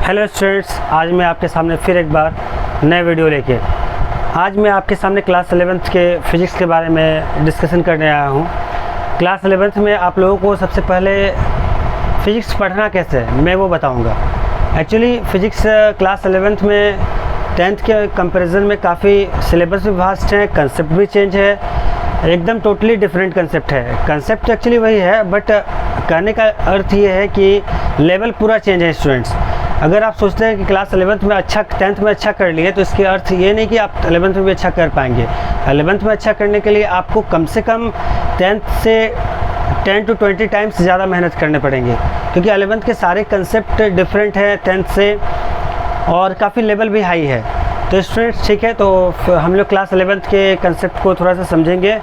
Hello students, आज मैं आपके सामने फिर एक बार नए वीडियो लेके आज मैं आपके सामने क्लास 11th के फ़िज़िक्स के बारे में डिस्कशन करने आया हूँ। क्लास 11th में आप लोगों को सबसे पहले फ़िज़िक्स पढ़ना कैसे है मैं वो बताऊँगा। एक्चुअली फ़िज़िक्स क्लास 11th में 10th के कंपैरिजन में काफ़ी सिलेबस भी वास्ट है, कंसेप्ट भी चेंज है, एकदम टोटली डिफरेंट कंसेप्ट है। कंसेप्ट एक्चुअली वही है बट कहने का अर्थ ये है कि लेवल पूरा चेंज है। स्टूडेंट्स, अगर आप सोचते हैं कि क्लास 11th में अच्छा 10th में अच्छा कर लिए तो इसके अर्थ ये नहीं कि आप 11th में भी अच्छा कर पाएंगे। 11th में अच्छा करने के लिए आपको कम से कम 10th से 10 to 20 टाइम्स ज़्यादा मेहनत करने पड़ेंगे, क्योंकि 11th के सारे कंसेप्ट डिफरेंट हैं 10th से और काफ़ी लेवल भी हाई है। तो स्टूडेंट्स ठीक है, तो हम लोग क्लास 11th के कंसेप्ट को थोड़ा सा समझेंगे।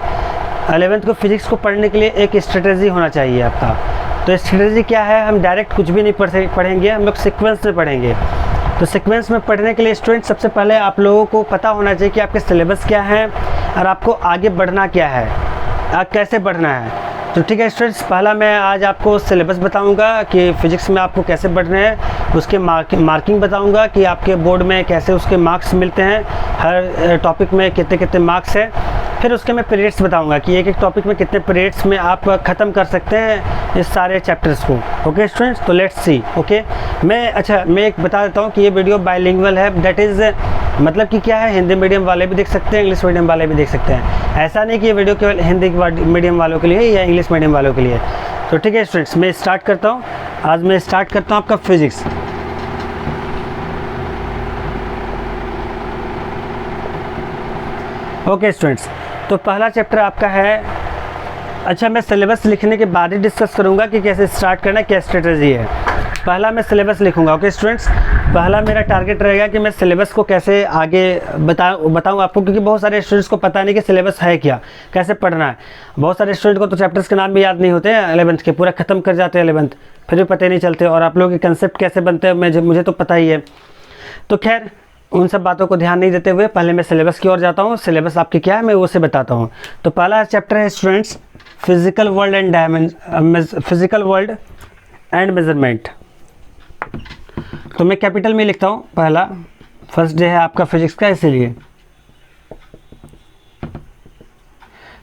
11th को फिज़िक्स को पढ़ने के लिए एक स्ट्रेटजी होना चाहिए आपका। तो स्ट्रेटजी क्या है, हम डायरेक्ट कुछ भी नहीं पढ़ेंगे, हम लोग सीक्वेंस में पढ़ेंगे। तो सीक्वेंस में पढ़ने के लिए स्टूडेंट सबसे पहले आप लोगों को पता होना चाहिए कि आपके सिलेबस क्या है और आपको आगे बढ़ना क्या है, कैसे बढ़ना है। तो ठीक है स्टूडेंट्स, पहला मैं आज आपको सिलेबस बताऊंगा कि फ़िज़िक्स में आपको कैसे बढ़ना है, उसके मार्किंग बताऊंगा कि आपके बोर्ड में कैसे उसके मार्क्स मिलते हैं, हर टॉपिक में कितने कितने मार्क्स है। फिर उसके मैं पीरियड्स बताऊंगा कि एक एक टॉपिक में कितने पीरियड्स में आप ख़त्म कर सकते हैं इस सारे चैप्टर्स को। ओके स्टूडेंट्स, तो लेट्स सी। ओके, मैं एक बता देता हूँ कि ये वीडियो बायलिंगुअल है, दैट इज़ मतलब कि क्या है, हिंदी मीडियम वाले भी देख सकते हैं, इंग्लिश मीडियम वाले भी देख सकते हैं। ऐसा नहीं कि ये वीडियो केवल हिंदी मीडियम वालों के लिए या इंग्लिश मीडियम वालों के लिए। तो ठीक है स्टूडेंट्स, मैं स्टार्ट करता हूँ। आज मैं स्टार्ट करता हूँ आपका फ़िज़िक्स। ओके स्टूडेंट्स, तो पहला चैप्टर आपका है, अच्छा मैं सिलेबस लिखने के बाद ही डिस्कस करूँगा कि कैसे स्टार्ट करना है, क्या स्ट्रेटजी है। पहला मैं सिलेबस लिखूँगा। ओके स्टूडेंट्स, पहला मेरा टारगेट रहेगा कि मैं सिलेबस को कैसे आगे बताऊँ आपको, क्योंकि बहुत सारे स्टूडेंट्स को पता नहीं कि सिलेबस है क्या, कैसे पढ़ना है। बहुत सारे स्टूडेंट को तो चैप्टर्स के नाम भी याद नहीं होते हैं 11th के, पूरा ख़त्म कर जाते हैं 11th, फिर भी पता ही नहीं चलते। और आप लोगों के कंसेप्ट कैसे बनते हैं मुझे तो पता ही है। तो खैर उन सब बातों को ध्यान नहीं देते हुए पहले मैं सिलेबस की ओर जाता हूँ। सिलेबस आपकी क्या है मैं वो से बताता हूँ। तो पहला चैप्टर है students physical world and measurement. तो मैं कैपिटल में लिखता हूँ, पहला फर्स्ट डे है आपका फिजिक्स का, इसीलिए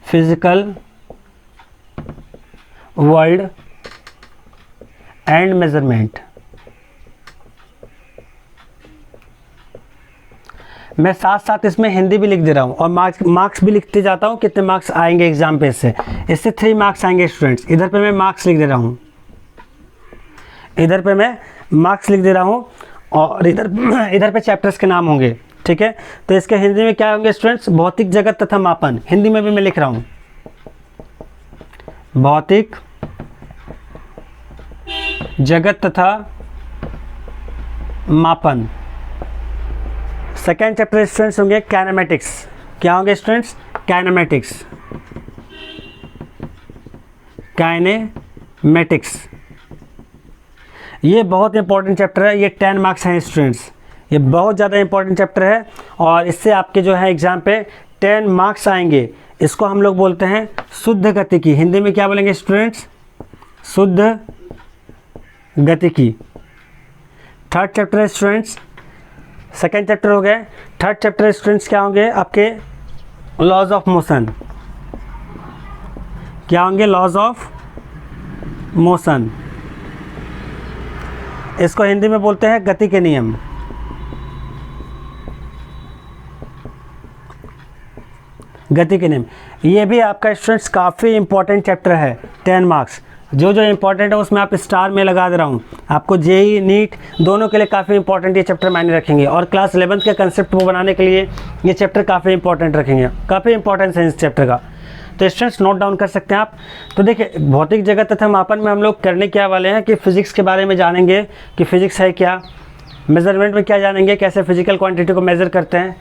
फिजिकल वर्ल्ड एंड मेजरमेंट। मैं साथ साथ इसमें हिंदी भी लिख दे रहा हूँ और मार्क्स भी लिखते जाता हूँ, कितने मार्क्स आएंगे एग्जाम पे। इससे 3 मार्क्स आएंगे स्टूडेंट्स। इधर पे मैं मार्क्स लिख दे रहा हूँ, इधर पे मैं मार्क्स लिख दे रहा हूँ और इधर पे चैप्टर्स के नाम होंगे। ठीक है, तो इसके हिंदी में क्या होंगे स्टूडेंट्स, भौतिक जगत तथा मापन। हिंदी में भी मैं लिख रहा हूँ भौतिक जगत तथा मापन। सेकेंड चैप्टर स्टूडेंट्स होंगे काइनेमेटिक्स। क्या होंगे स्टूडेंट्स, काइनेमेटिक्स, काइनेमेटिक्स। ये बहुत इंपॉर्टेंट चैप्टर है, ये 10 मार्क्स हैं स्टूडेंट्स, ये बहुत ज़्यादा इंपॉर्टेंट चैप्टर है और इससे आपके जो है एग्जाम पे 10 मार्क्स आएंगे। इसको हम लोग बोलते हैं शुद्ध गतिकी। हिंदी में क्या बोलेंगे स्टूडेंट्स, शुद्ध गतिकी। थर्ड चैप्टर है स्टूडेंट्स, सेकेंड चैप्टर हो गए। थर्ड चैप्टर स्टूडेंट्स क्या होंगे आपके, लॉज ऑफ मोशन। क्या होंगे, लॉज ऑफ मोशन। इसको हिंदी में बोलते हैं गति के नियम। गति के नियम ये भी आपका स्टूडेंट्स काफ़ी इंपॉर्टेंट चैप्टर है, 10 मार्क्स। जो इंपॉर्टेंट है उसमें आप स्टार में लगा दे रहा हूँ। आपको जेई नीट दोनों के लिए काफ़ी इंपॉर्टेंट ये चैप्टर मायने रखेंगे और क्लास 11th के कंसेप्ट को बनाने के लिए ये चैप्टर काफ़ी इंपॉर्टेंट रखेंगे, काफ़ी इंपॉर्टेंस है इस चैप्टर का। तो स्टूडेंट्स नोट डाउन कर सकते हैं आप। तो देखिए भौतिक जगत तथा मापन में हम लोग करने क्या वाले हैं कि फ़िज़िक्स के बारे में जानेंगे कि फ़िज़िक्स है क्या। मेज़रमेंट में क्या जानेंगे, कैसे फिजिकल क्वांटिटी को मेज़र करते हैं।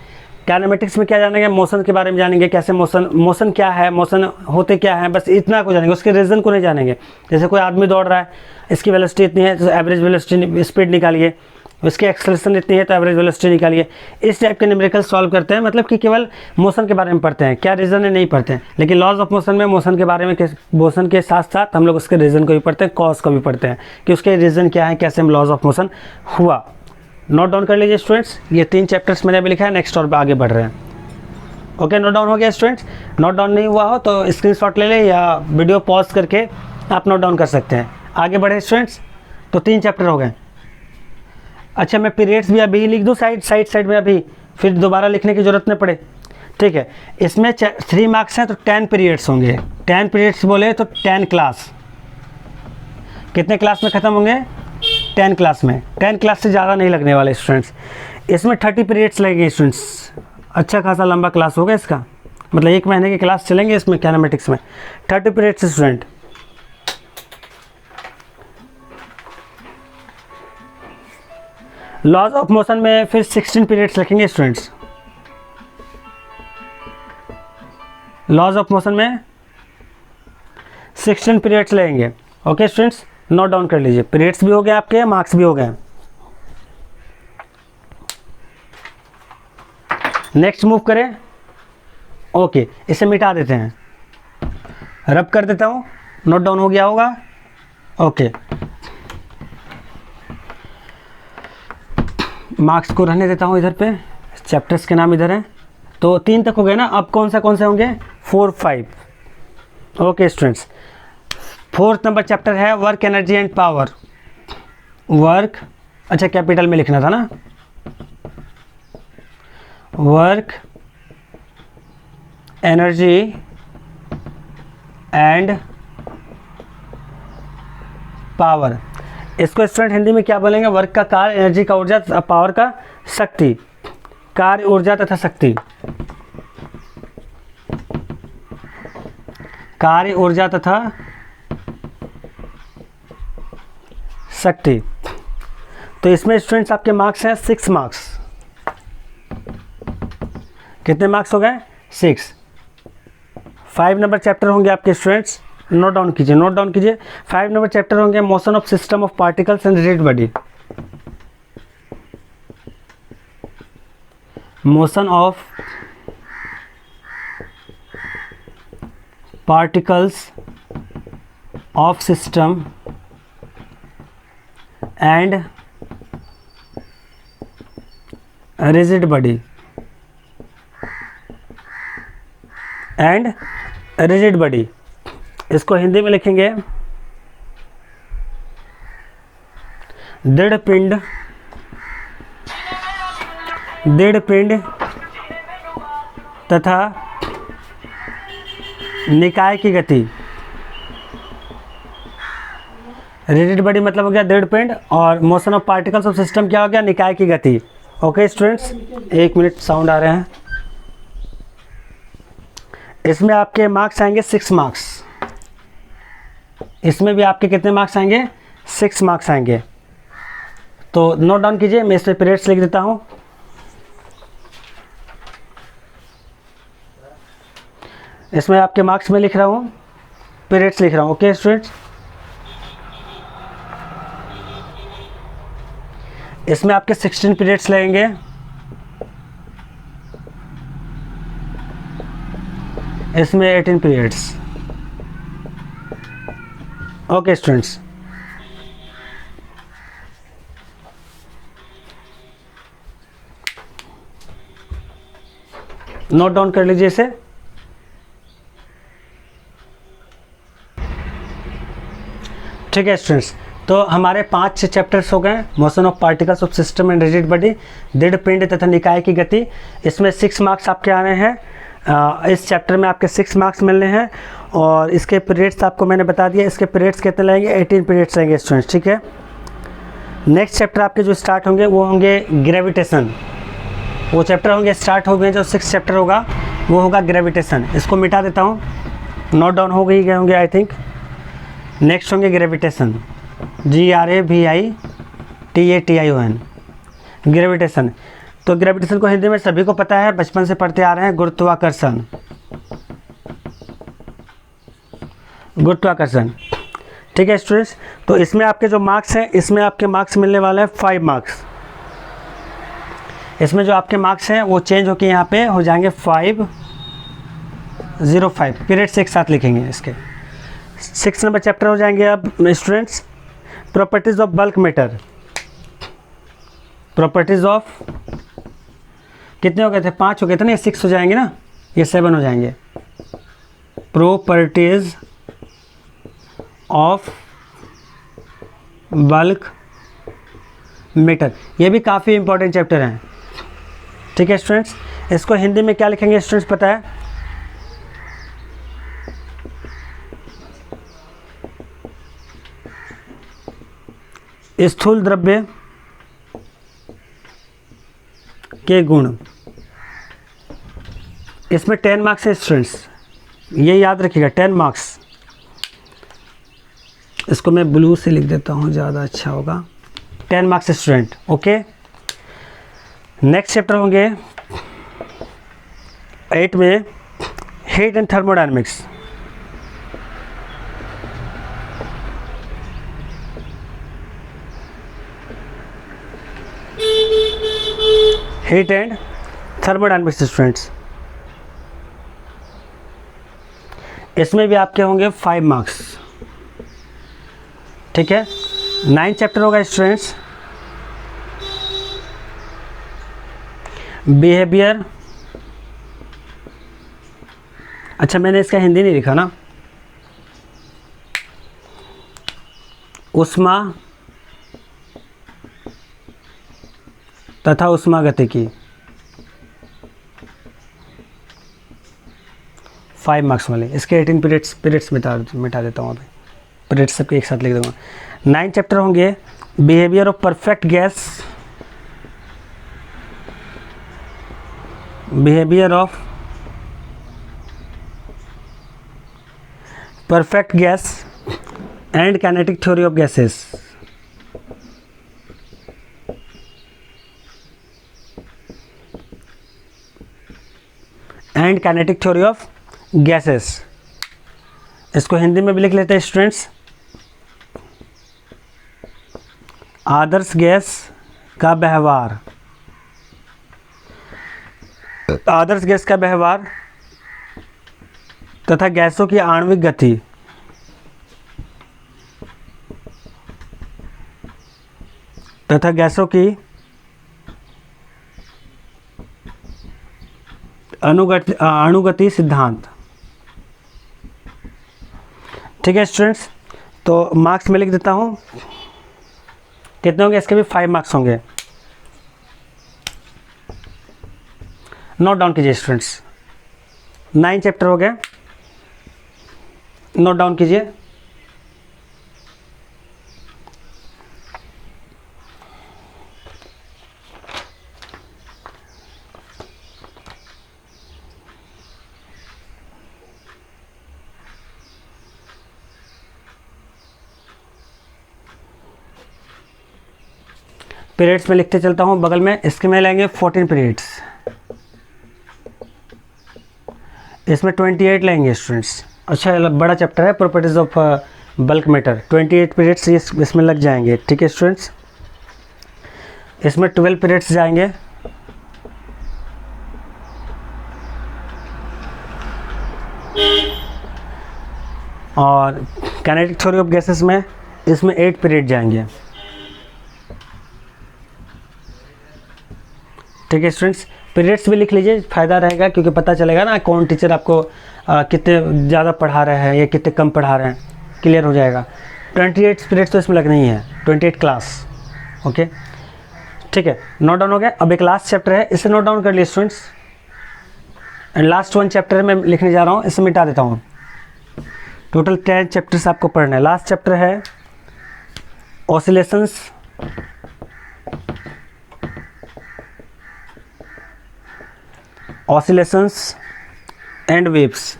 काइनेमेटिक्स में क्या जानेंगे, मोशन के बारे में जानेंगे, कैसे मोशन क्या है, मोशन होते क्या है, बस इतना को जानेंगे, उसके रीज़न को नहीं जानेंगे। जैसे कोई आदमी दौड़ रहा है, इसकी वेलोसिटी इतनी है तो एवरेज वेलोसिटी स्पीड निकालिए, उसकी एक्सेलरेशन इतनी है तो एवरेज वेलोसिटी निकालिए। इस टाइप के न्यूमेरिकल सॉल्व करते हैं, मतलब कि केवल मोशन के बारे में पढ़ते हैं, क्या रीज़न है नहीं पढ़ते हैं। लेकिन लॉज ऑफ मोशन में मोशन के बारे में, मोशन के साथ साथ हम लोग उसके रीज़न को भी पढ़ते हैं, कॉज को भी पढ़ते हैं कि उसके रीज़न क्या है, कैसे लॉज ऑफ मोशन हुआ। नोट डाउन कर लीजिए स्टूडेंट्स, ये 3 चैप्टर्स मैंने अभी लिखा है, नेक्स्ट और आगे बढ़ रहे हैं। ओके, नोट डाउन हो गया स्टूडेंट्स? नोट डाउन नहीं हुआ हो तो स्क्रीनशॉट ले लें या वीडियो पॉज करके आप नोट डाउन कर सकते हैं। आगे बढ़े स्टूडेंट्स, तो 3 चैप्टर हो गए। अच्छा, मैं पीरियड्स भी अभी लिख दूँ साइड में अभी, फिर दोबारा लिखने की ज़रूरत न पड़े, ठीक है। इसमें 3 मार्क्स हैं तो 10 पीरियड्स होंगे। 10 पीरियड्स बोले तो 10 क्लास, कितने क्लास में ख़त्म होंगे? 10 क्लास में। 10 क्लास से ज़्यादा नहीं लगने वाले स्टूडेंट्स। इसमें 30 पीरियड्स लगेंगे स्टूडेंट्स, अच्छा खासा लंबा क्लास होगा इसका, मतलब 1 महीने की क्लास चलेंगे इसमें कैनामेटिक्स में। 30 periods student. Laws of motion में फिर 16 पीरियड्स लिखेंगे स्टूडेंट्स। लॉज ऑफ मोशन में 16 पीरियड्स लेंगे। ओके स्टूडेंट्स, नोट डाउन कर लीजिए। पीरियड्स भी हो गए आपके, मार्क्स भी हो गए। नेक्स्ट मूव करें। ओके, इसे मिटा देते हैं, रब कर देता हूँ, नोट डाउन हो गया होगा। ओके, मार्क्स को रहने देता हूँ इधर पे, चैप्टर्स के नाम इधर हैं। तो 3 तक हो गए ना, अब कौन से होंगे? 4, 5। Okay students, 4th number chapter है work, energy and power. Work, अच्छा कैपिटल में लिखना था ना, वर्क, एनर्जी एंड पावर। इसको स्टूडेंट हिंदी में क्या बोलेंगे? वर्क का कार्य, एनर्जी का ऊर्जा, पावर का शक्ति। कार्य, ऊर्जा तथा शक्ति। कार्य, ऊर्जा तथा शक्ति। तो इसमें स्टूडेंट्स आपके मार्क्स हैं 6 मार्क्स। कितने मार्क्स हो गए? 6। 5 नंबर चैप्टर होंगे आपके स्टूडेंट्स, नोट डाउन कीजिए। 5 नंबर चैप्टर होंगे motion of system of particles and rigid body. Motion of particles of system and rigid body. And rigid body, इसको हिंदी में लिखेंगे दृढ़ पिंड तथा निकाय की गति। रिजिड बॉडी मतलब हो गया दृढ़ पिंड, और motion of particles of system क्या हो गया? निकाय की गति। ओके स्टूडेंट्स, 1 मिनट, साउंड आ रहे हैं। इसमें आपके मार्क्स आएंगे 6 मार्क्स। इसमें भी आपके कितने मार्क्स आएंगे? 6 मार्क्स आएंगे। तो नोट डाउन कीजिए, मैं इसमें पीरियड्स लिख देता हूँ। इसमें आपके मार्क्स में लिख रहा हूँ, पीरियड्स लिख रहा हूँ। ओके स्टूडेंट्स, इसमें आपके 16 पीरियड्स लगेंगे। इसमें 18 periods. Okay students, note down कर लीजिए इसे। ठीक है स्टूडेंट्स, तो हमारे 5 चैप्टर्स हो गए। Motion of particles of system and rigid body, दृढ़ पिंड तथा निकाय की गति। इसमें 6 मार्क्स आपके आने हैं। इस चैप्टर में आपके 6 मार्क्स मिलने हैं, और इसके पीरियड्स आपको मैंने बता दिया। इसके पीरियड्स कितने लगेंगे? 18 पीरियड्स लगेंगे स्टूडेंट्स, ठीक है। नेक्स्ट चैप्टर आपके जो स्टार्ट होंगे वो होंगे ग्रेविटेशन। वो चैप्टर होंगे स्टार्ट हो गए, जो 6 चैप्टर होगा वो होगा ग्रेविटेशन। इसको मिटा देता हूँ, नोट डाउन हो गए होंगे आई थिंक। नेक्स्ट होंगे ग्रेविटेशन, GRAVITATION, ग्रेविटेशन। तो ग्रेविटेशन को हिंदी में सभी को पता है, बचपन से पढ़ते आ रहे हैं, गुरुत्वाकर्षण। गुरुत्वाकर्षण, ठीक है स्टूडेंट्स। तो इसमें आपके जो मार्क्स हैं, इसमें आपके मार्क्स मिलने वाले हैं 5 मार्क्स। इसमें जो आपके मार्क्स हैं वो चेंज होकर यहाँ पे हो जाएंगे 505। पीरियड्स एक साथ लिखेंगे इसके। 6 नंबर चैप्टर हो जाएंगे अब students, properties of bulk matter. Properties of, कितने हो गए थे, 5 हो गए थे ना, ये 6 हो जाएंगे ना, ये 7 हो जाएंगे। प्रॉपर्टीज ऑफ बल्क मीटर, ये भी काफ़ी इंपॉर्टेंट चैप्टर हैं। ठीक है स्टूडेंट्स, इसको हिंदी में क्या लिखेंगे स्टूडेंट्स पता है? स्थूल द्रव्य के गुण। इसमें 10 मार्क्स है स्टूडेंट्स, ये याद रखिएगा 10 मार्क्स। इसको मैं ब्लू से लिख देता हूँ, ज़्यादा अच्छा होगा। 10 marks student, okay. Next chapter होंगे 8 में heat and thermodynamics. Heat and thermodynamics students, इसमें भी आपके होंगे 5 मार्क्स। ठीक है, 9 चैप्टर होगा स्टूडेंट्स बिहेवियर। अच्छा मैंने इसका हिंदी नहीं लिखा ना, उष्मा तथा उष्मागतिकी, 5 मार्क्स वाले। इसके 18 पीरियड्स मिटा देता हूँ, अभी पीरियड्स सबके एक साथ लिख दूँगा। 9 चैप्टर होंगे behaviour of perfect gas, behaviour of perfect gas and kinetic theory of gases. And kinetic theory of gases, इसको हिंदी में भी लिख लेते हैं स्टूडेंट्स। आदर्श गैस का व्यवहार, आदर्श गैस का व्यवहार तथा गैसों की आणविक गति, तथा गैसों की अणुगति सिद्धांत। ठीक है स्टूडेंट्स, तो मार्क्स में लिख देता हूँ, कितने होंगे इसके भी 5 मार्क्स होंगे। नोट डाउन कीजिए स्टूडेंट्स, 9 चैप्टर हो गए, नोट डाउन कीजिए। पीरियड्स में लिखते चलता हूँ बगल में, इसके में लेंगे 14 पीरियड्स, इसमें 28 लेंगे स्टूडेंट्स। अच्छा बड़ा चैप्टर है properties of bulk matter, 28 periods इसमें लग जाएंगे। ठीक है स्टूडेंट्स, इसमें 12 पीरियड्स जाएंगे। और काइनेटिक थ्योरी ऑफ गैसेस में इसमें 8 पीरियड जाएंगे। ठीक है स्टूडेंट्स, पीरियड्स भी लिख लीजिए, फ़ायदा रहेगा, क्योंकि पता चलेगा ना कौन टीचर आपको कितने ज़्यादा पढ़ा रहे हैं या कितने कम पढ़ा रहे हैं, क्लियर हो जाएगा। 28 पीरियड्स तो इसमें लगना ही है, 28 क्लास, ओके। ठीक है, नोट डाउन हो गया। अब एक लास्ट चैप्टर है, इसे नोट डाउन कर लिए स्टूडेंट्स। एंड लास्ट 1 चैप्टर मैं लिखने जा रहा हूँ, इसे मिटा देता हूँ। टोटल 10 चैप्टर्स आपको पढ़ना है। लास्ट चैप्टर है ऑसिलेशंस, ऑसिलेशंस एंड वेव्स।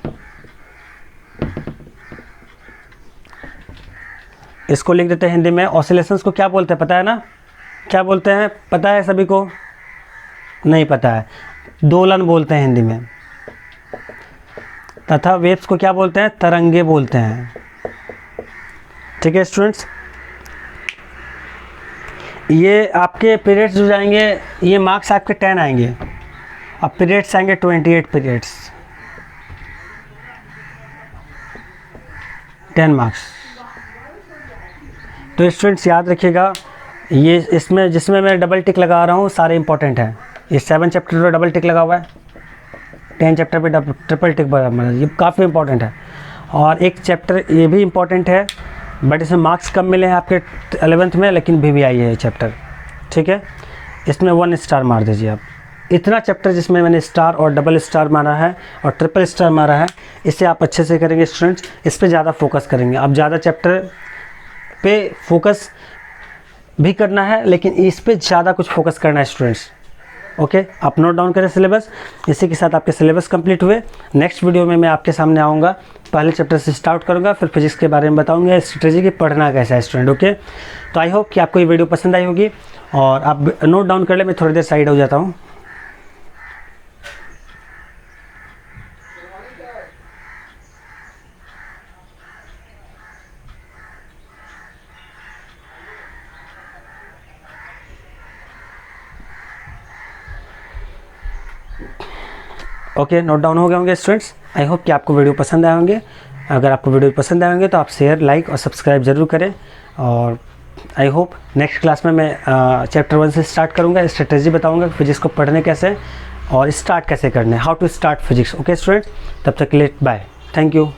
इसको लिख देते हैं हिंदी में। ऑसिलेशंस को क्या बोलते हैं पता है ना, क्या बोलते हैं पता है सभी को? नहीं पता है, दोलन बोलते हैं हिंदी में। तथा वेव्स को क्या बोलते हैं? तरंगे बोलते हैं। ठीक है स्टूडेंट्स, ये आपके पीरियड्स जो जाएंगे, ये मार्क्स आपके 10 आएंगे। अब पीरियड्स आएंगे 28 पीरियड्स, 10 मार्क्स। तो स्टूडेंट्स याद रखिएगा, ये इसमें जिसमें मैं डबल टिक लगा रहा हूँ सारे इंपॉर्टेंट हैं। ये 7 चैप्टर पर डबल टिक लगा हुआ है, 10 चैप्टर पे ट्रिपल टिक बराबर, ये काफ़ी इंपॉर्टेंट है। और एक चैप्टर ये भी इंपॉर्टेंट है, बट इसमें मार्क्स कम मिले हैं आपके 11th में, लेकिन भी आई है ये चैप्टर, ठीक है। इसमें 1 स्टार मार दीजिए आप। इतना चैप्टर जिसमें मैंने स्टार और डबल स्टार मारा है और ट्रिपल स्टार मारा है, इसे आप अच्छे से करेंगे स्टूडेंट्स। इस पर ज़्यादा फोकस करेंगे, आप ज़्यादा चैप्टर पे फोकस भी करना है, लेकिन इस पे ज़्यादा कुछ फोकस करना है स्टूडेंट्स। ओके, आप नोट डाउन करें सिलेबस। इसी के साथ आपके सिलेबस कंप्लीट हुए। नेक्स्ट वीडियो में मैं आपके सामने आऊँगा, पहले चैप्टर से स्टार्ट करूँगा, फिर फिजिक्स के बारे में बताऊँगा, स्ट्रेटेजी की पढ़ना कैसा है स्टूडेंट। ओके, तो आई होप कि आपको ये वीडियो पसंद आई होगी और आप नोट डाउन कर ले। मैं थोड़ी देर साइड हो जाता हूँ। ओके, नोट डाउन हो गए होंगे स्टूडेंट्स। आई होप कि आपको वीडियो पसंद आए होंगे। अगर आपको वीडियो पसंद आए होंगे तो आप शेयर, लाइक और सब्सक्राइब ज़रूर करें। और आई होप नेक्स्ट क्लास में मैं चैप्टर 1 से स्टार्ट करूँगा, स्ट्रेटेजी बताऊँगा फिजिक्स को पढ़ने कैसे और स्टार्ट कैसे करने, how to start physics. Okay students, तब तक के लिए बाय, थैंक यू।